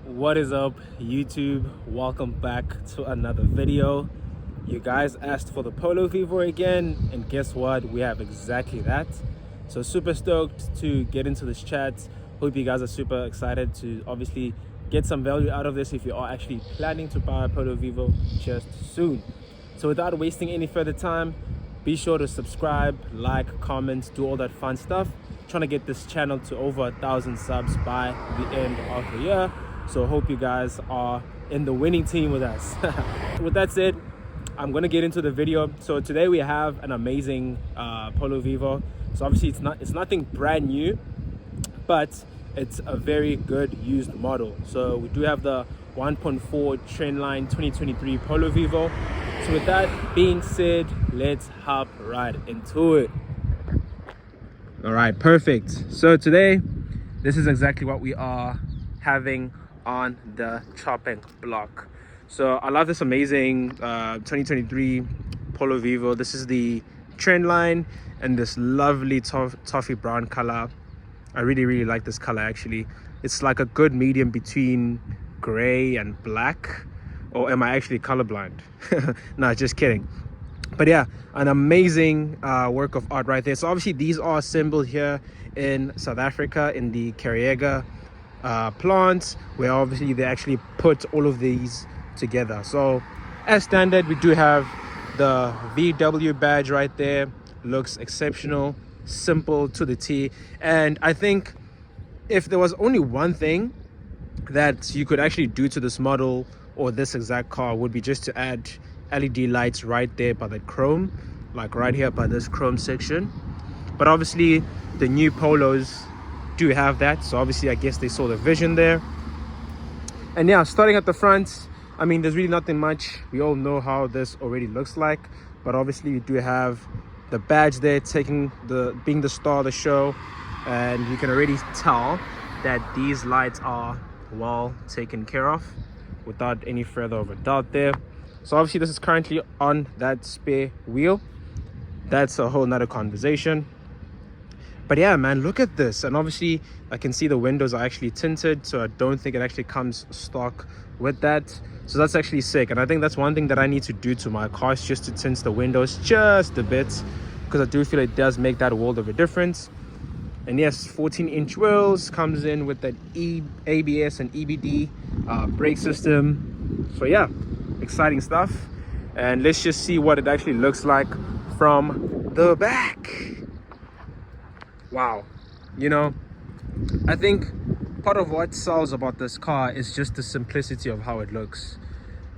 What is up, YouTube? Welcome back to another video. You guys asked for the Polo Vivo again, and guess what? We have exactly that. So super stoked to get into this chat. Hope you guys are super excited to obviously get some value out of this if you are actually planning to buy a Polo Vivo just soon. So without wasting any further time, be sure to subscribe, like, comment, do all that fun stuff. Trying to get this channel to over 1,000 subs by the end of the year. So hope you guys are in the winning team with us. With that said, I'm gonna get into the video. So today we have an amazing Polo Vivo. So obviously it's nothing brand new, but it's a very good used model. So we do have the 1.4 Trendline 2023 Polo Vivo. So with that being said, let's hop right into it. All right, perfect. So today, this is exactly what we are having on the chopping block. So I love this amazing 2023 Polo Vivo. This is the Trendline and this lovely toffee brown color. I really like this color actually. It's like a good medium between gray and black. Or am I actually colorblind? No, just kidding. But yeah, an amazing work of art right there. So obviously these are assembled here in South Africa in the Carriega plant, where obviously they actually put all of these together. So as standard, we do have the VW badge right there. Looks exceptional, simple to the T. And I think if there was only one thing that you could actually do to this model or this exact car, would be just to add LED lights right there by the chrome, like right here by this chrome section. But obviously the new Polos do have that, so obviously I guess they saw the vision there. And yeah, starting at the front, I mean, there's really nothing much. We all know how this already looks like, but obviously we do have the badge there being the star of the show, and you can already tell that these lights are well taken care of without any further of a doubt there. So obviously this is currently on that spare wheel. That's a whole nother conversation. But yeah, man, look at this. And obviously I can see the windows are actually tinted, so I don't think it actually comes stock with that. So that's actually sick. And I think that's one thing that I need to do to my car, is just to tint the windows just a bit, because I do feel it does make that world of a difference. And yes, 14-inch wheels, comes in with that ABS and EBD brake system. So yeah, exciting stuff. And let's just see what it actually looks like from the back. Wow. You know, I think part of what sells about this car is just the simplicity of how it looks.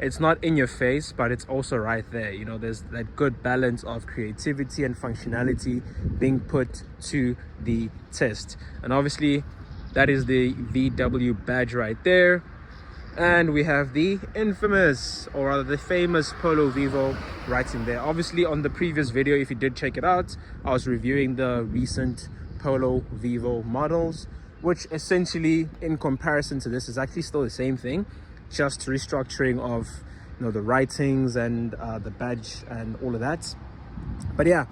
It's not in your face, but it's also right there. You know, there's that good balance of creativity and functionality being put to the test. And obviously that is the VW badge right there. And we have the infamous, or rather the famous Polo Vivo right in there. Obviously on the previous video, if you did check it out, I was reviewing the recent Polo Vivo models, which essentially in comparison to this is actually still the same thing, just restructuring of, you know, the writings and the badge and all of that. But yeah,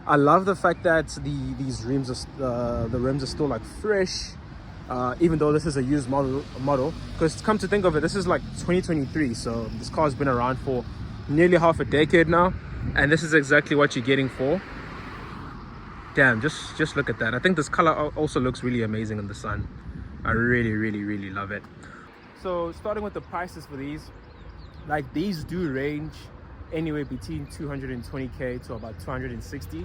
I love the fact that these rims are the rims are still like fresh, even though this is a used model. Because come to think of it, this is like 2023, so this car has been around for nearly half a decade now, and this is exactly what you're getting for. Damn, just look at that. I think this color also looks really amazing in the sun. I really love it. So starting with the prices for these, like, these do range anywhere between 220k to about 260.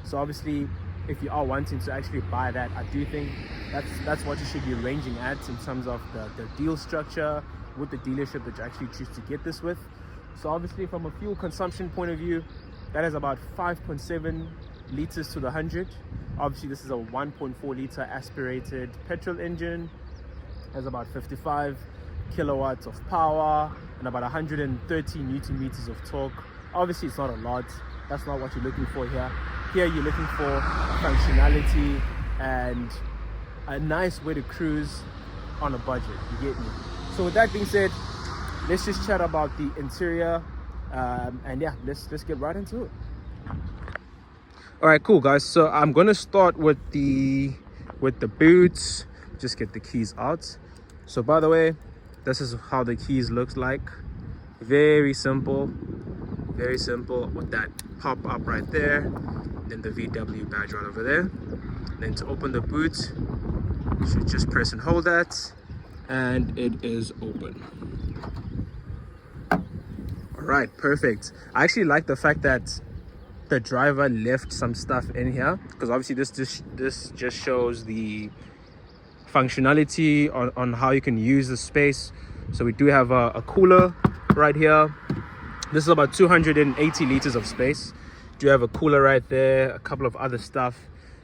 So obviously if you are wanting to actually buy that, I do think that's what you should be ranging at in terms of the deal structure with the dealership that you actually choose to get this with. So obviously from a fuel consumption point of view, that is about 5.7 liters to the 100. Obviously this is a 1.4 liter aspirated petrol engine, has about 55 kilowatts of power and about 130 newton meters of torque. Obviously it's not a lot, that's not what you're looking for here. Here you're looking for functionality and a nice way to cruise on a budget, you get me? So with that being said, let's just chat about the interior, and yeah, let's get right into it. All right, cool guys, so I'm gonna start with the boots. Just get the keys out. So by the way, This is how the keys looks like. Very simple with that pop up right there, then the VW badge right over there. Then to open the boot, you should just press and hold that, and it is open. All right, perfect. I actually like the fact that the driver left some stuff in here, because obviously this just shows the functionality on how you can use the space. So we do have a cooler right here. This is about 280 liters of space. Do have a cooler right there, a couple of other stuff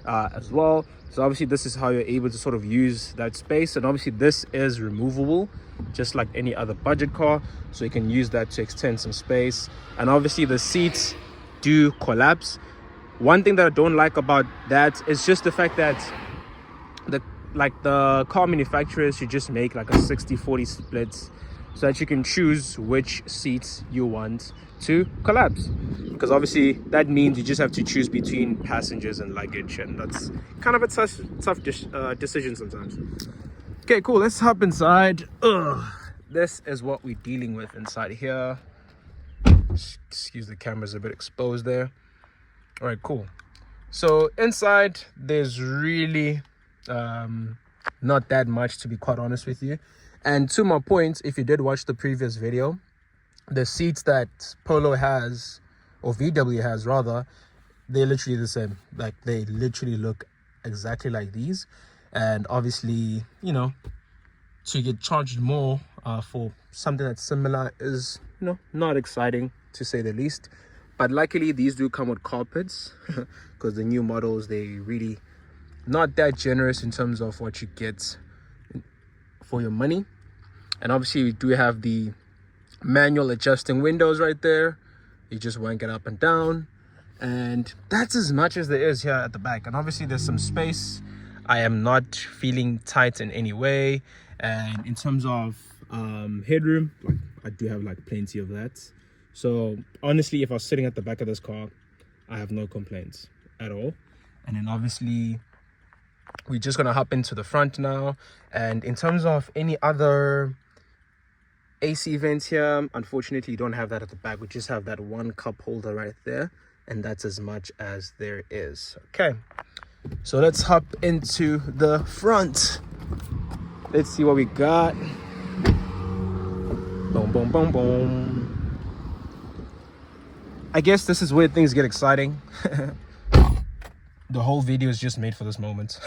as well. So obviously this is how you're able to sort of use that space, and obviously this is removable just like any other budget car, so you can use that to extend some space. And obviously the seats do collapse. One thing that I don't like about that is just the fact that the car manufacturers should just make like a 60-40 split, so that you can choose which seats you want to collapse, because obviously that means you just have to choose between passengers and luggage, and that's kind of a tough decision sometimes. Okay, cool, let's hop inside. This is what we're dealing with inside here. Excuse, the camera's a bit exposed there. All right, cool. So inside there's really not that much, to be quite honest with you. And to my point, if you did watch the previous video, the seats that Polo has, or VW has rather, they're literally the same. Like, they literally look exactly like these. And obviously, you know, to get charged more for something that's similar is, you know, not exciting, to say the least. But luckily these do come with carpets, because the new models, they really not that generous in terms of what you get for your money. And obviously we do have the manual adjusting windows right there. You just wank it up and down, and that's as much as there is here at the back. And obviously there's some space. I am not feeling tight in any way, and in terms of headroom, like, I do have like plenty of that. So honestly, if I was sitting at the back of this car, I have no complaints at all. And then obviously we're just gonna hop into the front now. And in terms of any other AC vents here, unfortunately you don't have that at the back. We just have that one cup holder right there, and that's as much as there is. Okay, so let's hop into the front. Let's see what we got. Boom, boom, boom, boom. I guess this is where things get exciting. The whole video is just made for this moment.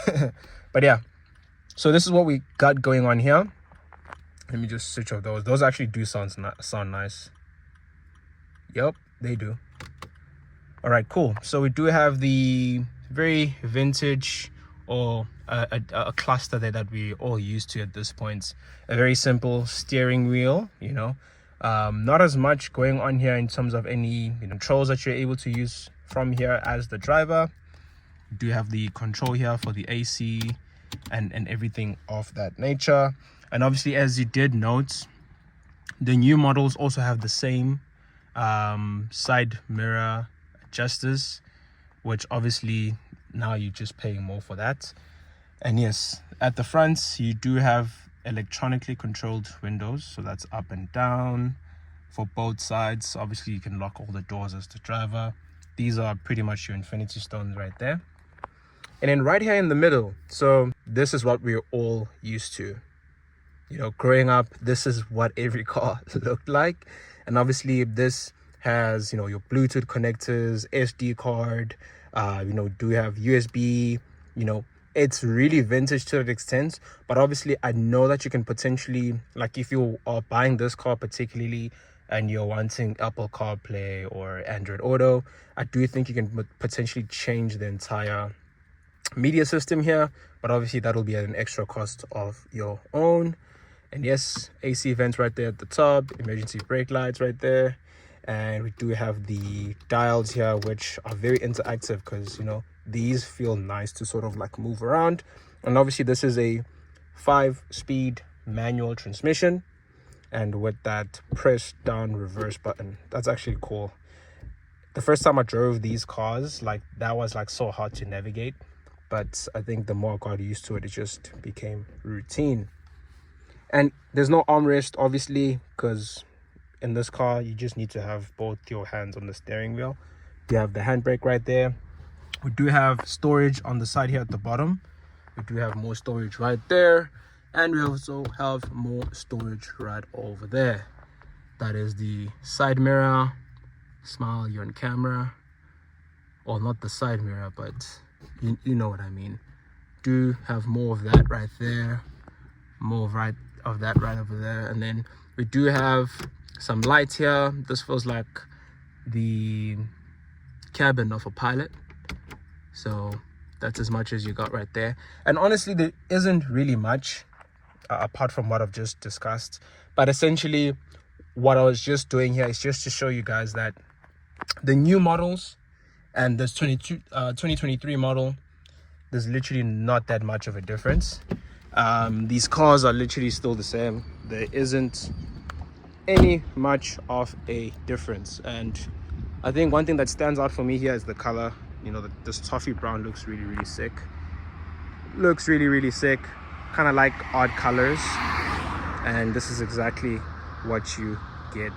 But yeah, so this is what we got going on here. Let me just switch off those. Those actually do sound nice. Yep, they do. All right, cool. So we do have the very vintage, or a cluster there that we all used to at this point. A very simple steering wheel, you know. Not as much going on here in terms of any controls that you're able to use from here as the driver. You do have the control here for the AC and everything of that nature. And obviously, as you did note, the new models also have the same side mirror adjusters, which obviously now you're just paying more for that. And yes, at the front you do have electronically controlled windows, so that's up and down for both sides. Obviously you can lock all the doors as the driver. These are pretty much your infinity stones right there. And then right here in the middle, so this is what we're all used to. You know, growing up, this is what every car looked like. And obviously this has, you know, your Bluetooth connectors, SD card, you know, do have USB, you know. It's really vintage to that extent. But obviously I know that you can potentially, like, if you are buying this car particularly and you're wanting Apple CarPlay or Android Auto, I do think you can potentially change the entire media system here, but obviously that will be at an extra cost of your own. And yes, AC vents right there at the top, emergency brake lights right there. And we do have the dials here, which are very interactive, because, you know, these feel nice to sort of like move around. And obviously this is a 5-speed manual transmission, and with that press down reverse button. That's actually cool. The first time I drove these cars, like, that was like so hard to navigate, but I think the more I got used to it, it just became routine. And there's no armrest, obviously, because in this car you just need to have both your hands on the steering wheel. You have the handbrake right there. We do have storage on the side here at the bottom. We do have more storage right there, and we also have more storage right over there. That is the side mirror. Smile, you're on camera. Or not the side mirror, but you know what I mean. Do have more of that right there, more of that right over there. And then we do have some lights here. This feels like the cabin of a pilot, so that's as much as you got right there. And honestly, there isn't really much apart from what I've just discussed, but essentially what I was just doing here is just to show you guys that the new models and this 2023 model, there's literally not that much of a difference. These cars are literally still the same. There isn't any much of a difference. And I think one thing that stands out for me here is the color. You know, this toffee brown looks really sick. Looks really sick. Kind of like odd colors, and this is exactly what you get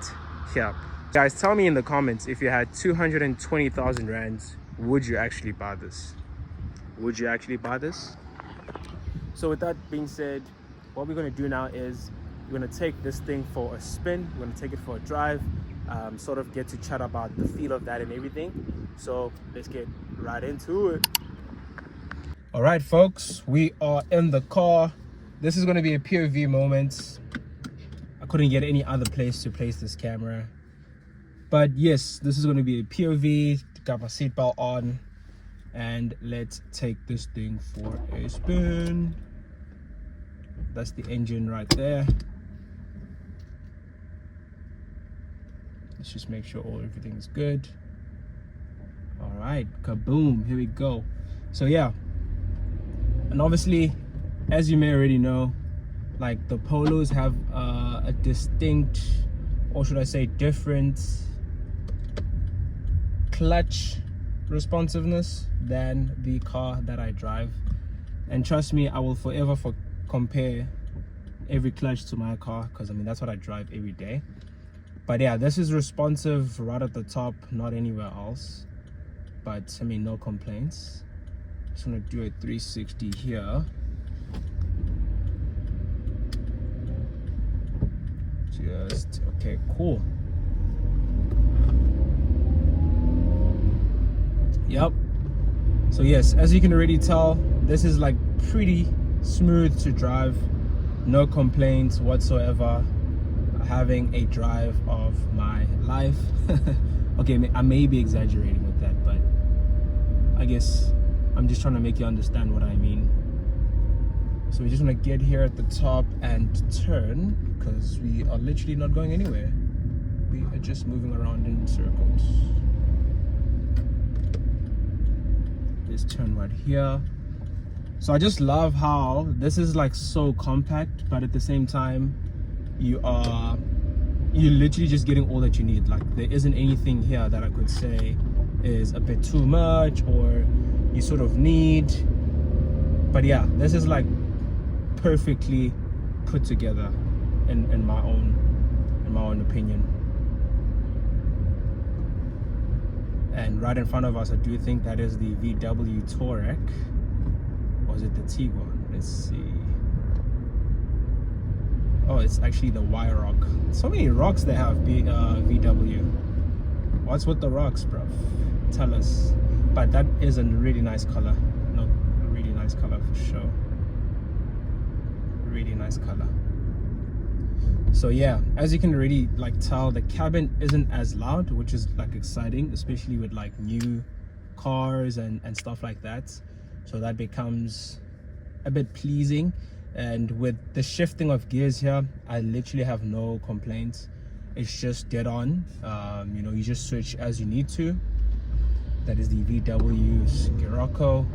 here. Guys, tell me in the comments, if you had 220,000 rands, would you actually buy this? Would you actually buy this? So with that being said, what we're going to do now is we're going to take this thing for a spin. We're going to take it for a drive, sort of get to chat about the feel of that and everything. So let's get right into it. All right, folks, we are in the car. This is going to be a POV moment. I couldn't get any other place to place this camera, but yes, this is going to be a POV. Got my seatbelt on, and let's take this thing for a spin. That's the engine right there. Let's just make sure everything is good. All right, kaboom, here we go. So yeah, and obviously, as you may already know, like the Polos have a distinct, or should I say different, clutch responsiveness than the car that I drive. And trust me, I will forever compare every clutch to my car, because I mean that's what I drive every day. But yeah, this is responsive right at the top, not anywhere else. But I mean, no complaints. Just gonna do a 360 here. Just okay, cool. Yep. So yes, as you can already tell, this is like pretty smooth to drive, no complaints whatsoever. Having a drive of my life. Okay, I may be exaggerating with that, but I guess I'm just trying to make you understand what I mean. So we just want to get here at the top and turn, because we are literally not going anywhere. We are just moving around in circles. Just turn right here. So I just love how this is like so compact, but at the same time you're literally just getting all that you need. Like there isn't anything here that I could say is a bit too much or you sort of need. But yeah, this is like perfectly put together in my own opinion. And right in front of us, I do think that is the VW Touareg, or is it the Tiguan? Let's see. Oh, it's actually the Y-Rock. So many rocks they have, VW. What's with the rocks, bro? Tell us. But that is a really nice color. No, a really nice color for sure. Really nice color. So yeah, as you can already like tell, the cabin isn't as loud, which is like exciting, especially with like new cars and stuff like that. So that becomes a bit pleasing. And with the shifting of gears here, I literally have no complaints. It's just dead on. You know, you just switch as you need to. That is the VW Scirocco.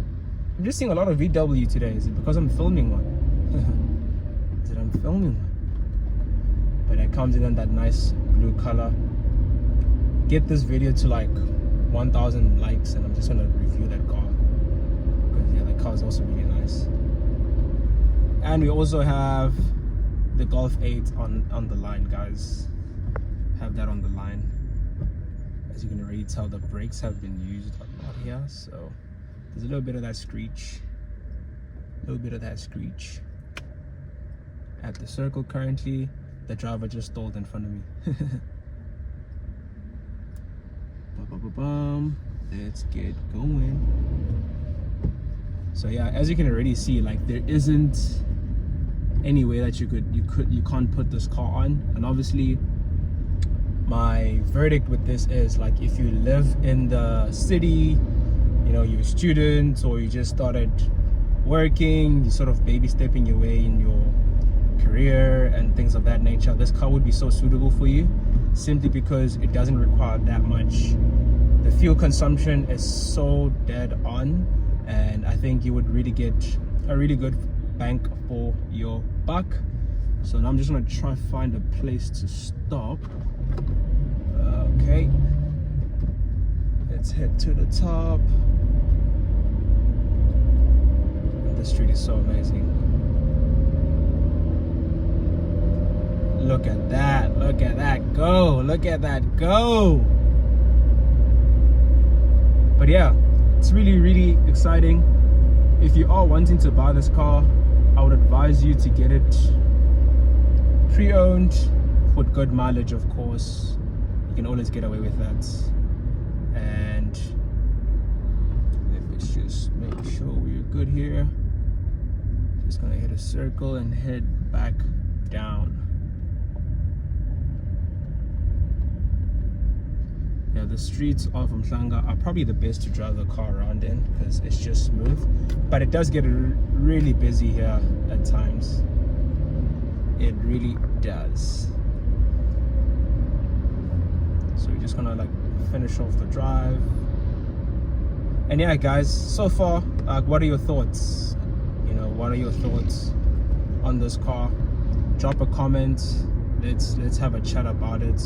I'm just seeing a lot of VW today. Is it because I'm filming one? Is it I'm filming one? But it comes in that nice blue color. Get this video to like 1,000 likes and I'm just gonna review that car, because yeah, that car is also really nice. And we also have the Golf 8 on the line, guys. Have that on the line. As you can already tell, the brakes have been used a lot here, so there's a little bit of that screech. At the circle currently, the driver just stalled in front of me. Let's get going. So yeah, as you can already see, like, there isn't any way that you can't put this car on. And obviously my verdict with this is, like, if you live in the city, you know, you're a student or you just started working, you're sort of baby stepping your way in your career and things of that nature, this car would be so suitable for you, simply because it doesn't require that much. The fuel consumption is so dead on, and I think you would really get a really good bang for your buck. So now I'm just gonna try find a place to stop. Okay, let's head to the top. The street is so amazing. Look at that go, look at that go. But yeah, it's really exciting. If you are wanting to buy this car, I would advise you to get it pre-owned with good mileage, of course. You can always get away with that. And let's just make sure we're good here. Just gonna hit a circle and head back down. Yeah, the streets of Mhlanga are probably the best to drive the car around in because it's just smooth, but it does get really busy here at times. It really does. So we're just gonna, like, finish off the drive. And yeah, guys, so far, what are your thoughts? You know, what are your thoughts on this car? Drop a comment. Let's have a chat about it.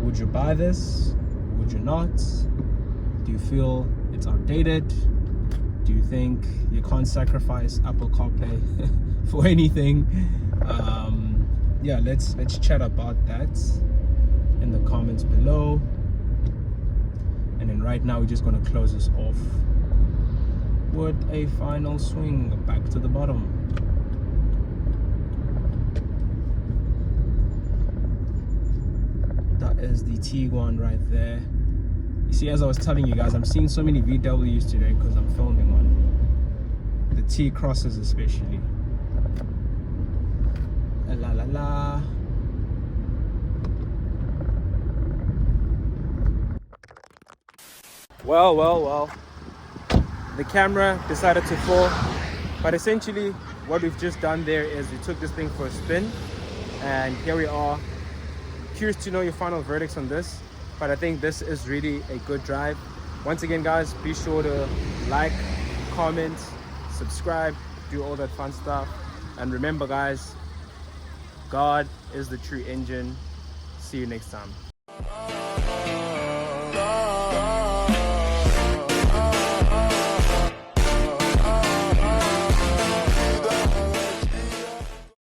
Would you buy this? Would you not? Do you feel it's outdated? Do you think you can't sacrifice Apple CarPlay for anything? Yeah, let's chat about that in the comments below. And then right now we're just gonna close this off with a final swing back to the bottom. That is the T1 right there. You see, as I was telling you guys, I'm seeing so many VWs today because I'm filming one. The T crosses especially. La la la. Well. The camera decided to fall. But essentially, what we've just done there is we took this thing for a spin. And here we are. Curious to know your final verdicts on this, but I think this is really a good drive. Once again, guys, be sure to like, comment, subscribe, do all that fun stuff. And remember, guys, God is the true engine. See you next time.